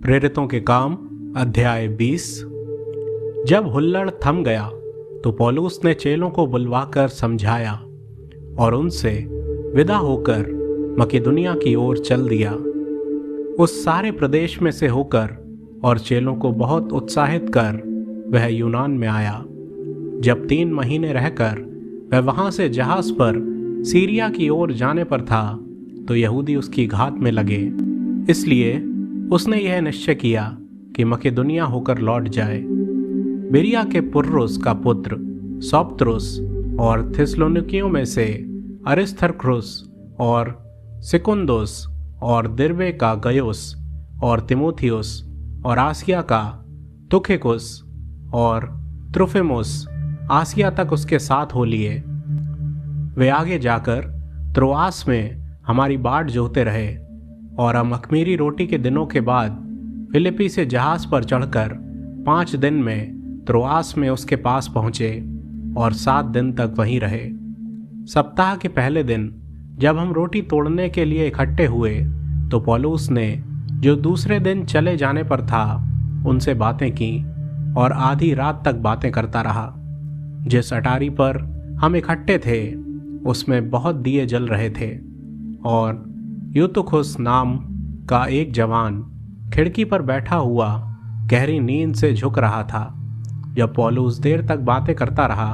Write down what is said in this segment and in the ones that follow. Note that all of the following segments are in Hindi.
प्रेरितों के काम अध्याय 20। जब हुल्लड़ थम गया तो पौलुस ने चेलों को बुलवाकर समझाया और उनसे विदा होकर मकिदुनिया की ओर चल दिया। उस सारे प्रदेश में से होकर और चेलों को बहुत उत्साहित कर वह यूनान में आया। जब 3 महीने रहकर वह वहां से जहाज पर सीरिया की ओर जाने पर था तो यहूदी उसकी घात में लगे। इसलिए उसने यह निश्चय किया कि मकिदुनिया होकर लौट जाए। बिरिया के पुर्रुस का पुत्र सोपत्रुस और थिस्सलुनीकियों में से अरिस्तर्खुस और सिकुन्दुस और दिर्बे का गयुस और तीमुथियुस और आसिया का तुखिकुस और त्रुफिमुस आसिया तक उसके साथ हो लिए। वे आगे जाकर त्रोआस में हमारी बाट जोहते रहे और हम अख़मीरी रोटी के दिनों के बाद फिलिप्पी से जहाज पर चढ़कर 5 दिन में त्रोआस में उसके पास पहुँचे और 7 दिन तक वहीं रहे। सप्ताह के पहले दिन जब हम रोटी तोड़ने के लिए इकट्ठे हुए तो पौलुस ने, जो दूसरे दिन चले जाने पर था, उनसे बातें की और आधी रात तक बातें करता रहा। जिस अटारी पर हम इकट्ठे थे उसमें बहुत दिए जल रहे थे और यूतुखुस नाम का एक जवान खिड़की पर बैठा हुआ गहरी नींद से झुक रहा था। जब पौलुस देर तक बातें करता रहा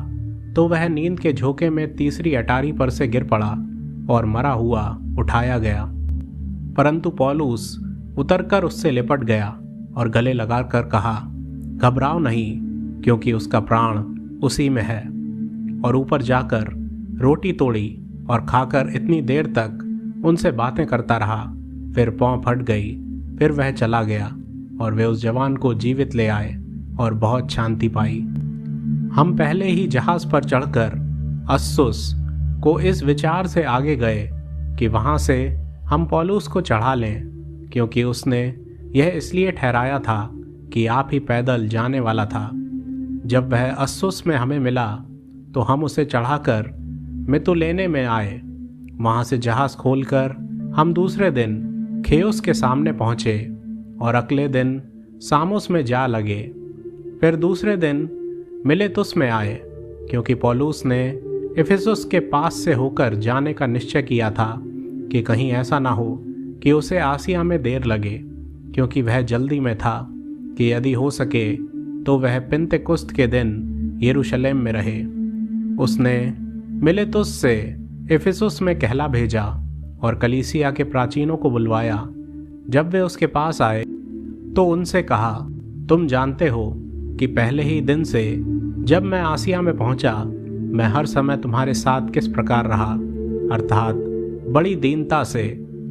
तो वह नींद के झोंके में तीसरी अटारी पर से गिर पड़ा और मरा हुआ उठाया गया। परंतु पौलुस उतरकर उससे लिपट गया और गले लगाकर कहा, घबराओ नहीं, क्योंकि उसका प्राण उसी में है। और ऊपर जाकर रोटी तोड़ी और खाकर इतनी देर तक उनसे बातें करता रहा। फिर पाँव फट गई। फिर वह चला गया और वे उस जवान को जीवित ले आए और बहुत शांति पाई। हम पहले ही जहाज पर चढ़कर अस्सुस को इस विचार से आगे गए कि वहां से हम पौलुस को चढ़ा लें, क्योंकि उसने यह इसलिए ठहराया था कि आप ही पैदल जाने वाला था। जब वह अस्सुस में हमें मिला तो हम उसे चढ़ाकर मितुलेने में आए। वहां से जहाज खोलकर हम दूसरे दिन खेयुस के सामने पहुंचे और अगले दिन सामुस में जा लगे। फिर दूसरे दिन मिलेतुस में आए, क्योंकि पौलुस ने इफिसुस के पास से होकर जाने का निश्चय किया था कि कहीं ऐसा ना हो कि उसे आसिया में देर लगे, क्योंकि वह जल्दी में था कि यदि हो सके तो वह पिन्तेकुस्त के दिन यरूशलेम में रहे। उसने मिलेतुस से इफिसुस में कहला भेजा और कलीसिया के प्राचीनों को बुलवाया। जब वे उसके पास आए तो उनसे कहा, तुम जानते हो कि पहले ही दिन से जब मैं आसिया में पहुंचा, मैं हर समय तुम्हारे साथ किस प्रकार रहा, अर्थात बड़ी दीनता से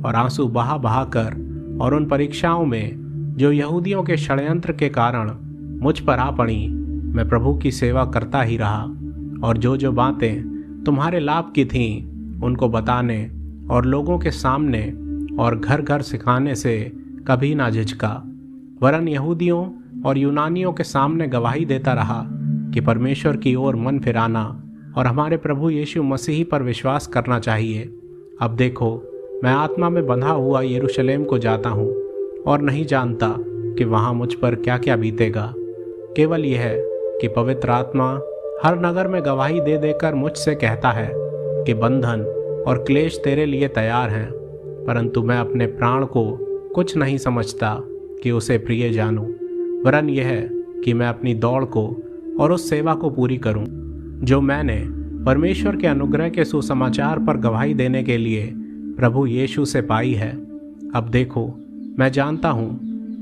और आंसू बहा बहा कर, और उन परीक्षाओं में जो यहूदियों के षड्यंत्र के कारण मुझ पर आ पड़ी, मैं प्रभु की सेवा करता ही रहा और जो बातें तुम्हारे लाभ की थीं उनको बताने और लोगों के सामने और घर घर सिखाने से कभी ना झिझका, वरन यहूदियों और यूनानियों के सामने गवाही देता रहा कि परमेश्वर की ओर मन फिराना और हमारे प्रभु यीशु मसीह पर विश्वास करना चाहिए। अब देखो, मैं आत्मा में बंधा हुआ यरूशलेम को जाता हूँ और नहीं जानता कि वहाँ मुझ पर क्या क्या बीतेगा। केवल यह है कि पवित्र आत्मा हर नगर में गवाही दे देकर मुझसे कहता है कि बंधन और क्लेश तेरे लिए तैयार हैं, परंतु मैं अपने प्राण को कुछ नहीं समझता कि उसे प्रिय जानूं, वरन यह है कि मैं अपनी दौड़ को और उस सेवा को पूरी करूं जो मैंने परमेश्वर के अनुग्रह के सुसमाचार पर गवाही देने के लिए प्रभु यीशु से पाई है। अब देखो, मैं जानता हूं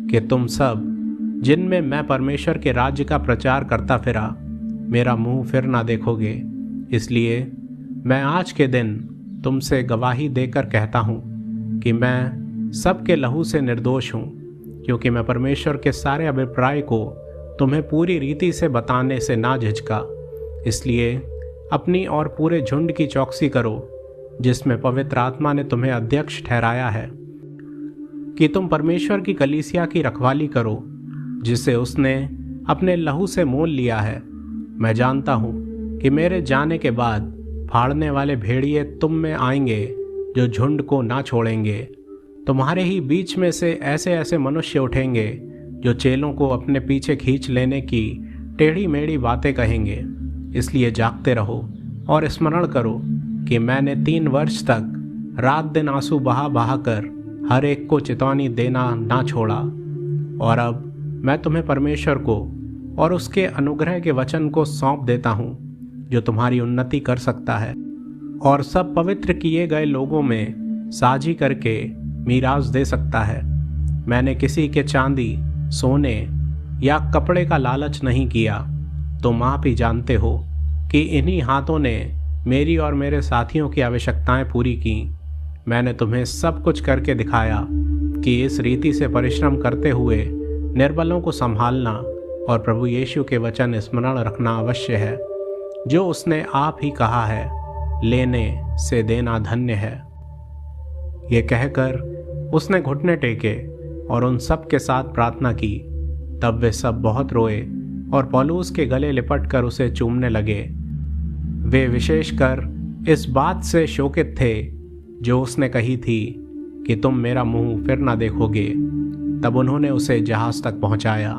कि तुम सब, जिनमें मैं परमेश्वर के राज्य का प्रचार करता फिरा, मेरा मुंह फिर ना देखोगे। इसलिए मैं आज के दिन तुमसे गवाही देकर कहता हूँ कि मैं सबके लहू से निर्दोष हूँ, क्योंकि मैं परमेश्वर के सारे अभिप्राय को तुम्हें पूरी रीति से बताने से ना झिझका। इसलिए अपनी और पूरे झुंड की चौकसी करो, जिसमें पवित्र आत्मा ने तुम्हें अध्यक्ष ठहराया है, कि तुम परमेश्वर की कलीसिया की रखवाली करो, जिसे उसने अपने लहू से मोल लिया है। मैं जानता हूँ कि मेरे जाने के बाद फाड़ने वाले भेड़िए तुम में आएंगे जो झुंड को ना छोड़ेंगे। तुम्हारे ही बीच में से ऐसे ऐसे मनुष्य उठेंगे जो चेलों को अपने पीछे खींच लेने की टेढ़ी मेढ़ी बातें कहेंगे। इसलिए जागते रहो और स्मरण करो कि मैंने 3 वर्ष तक रात दिन आंसू बहा बहा कर हर एक को चेतावनी देना ना छोड़ा। और अब मैं तुम्हें परमेश्वर को और उसके अनुग्रह के वचन को सौंप देता हूँ, जो तुम्हारी उन्नति कर सकता है और सब पवित्र किए गए लोगों में साझी करके मीरास दे सकता है। मैंने किसी के चांदी, सोने या कपड़े का लालच नहीं किया। तुम आप ही जानते हो कि इन्हीं हाथों ने मेरी और मेरे साथियों की आवश्यकताएं पूरी की। मैंने तुम्हें सब कुछ करके दिखाया कि इस रीति से परिश्रम करते हुए निर्बलों को संभालना और प्रभु यीशु के वचन स्मरण रखना अवश्य है, जो उसने आप ही कहा है, लेने से देना धन्य है। ये कहकर उसने घुटने टेके और उन सब के साथ प्रार्थना की। तब वे सब बहुत रोए और पौलुस के गले लिपट कर उसे चूमने लगे। वे विशेषकर इस बात से शोकित थे जो उसने कही थी कि तुम मेरा मुंह फिर ना देखोगे। तब उन्होंने उसे जहाज तक पहुंचाया।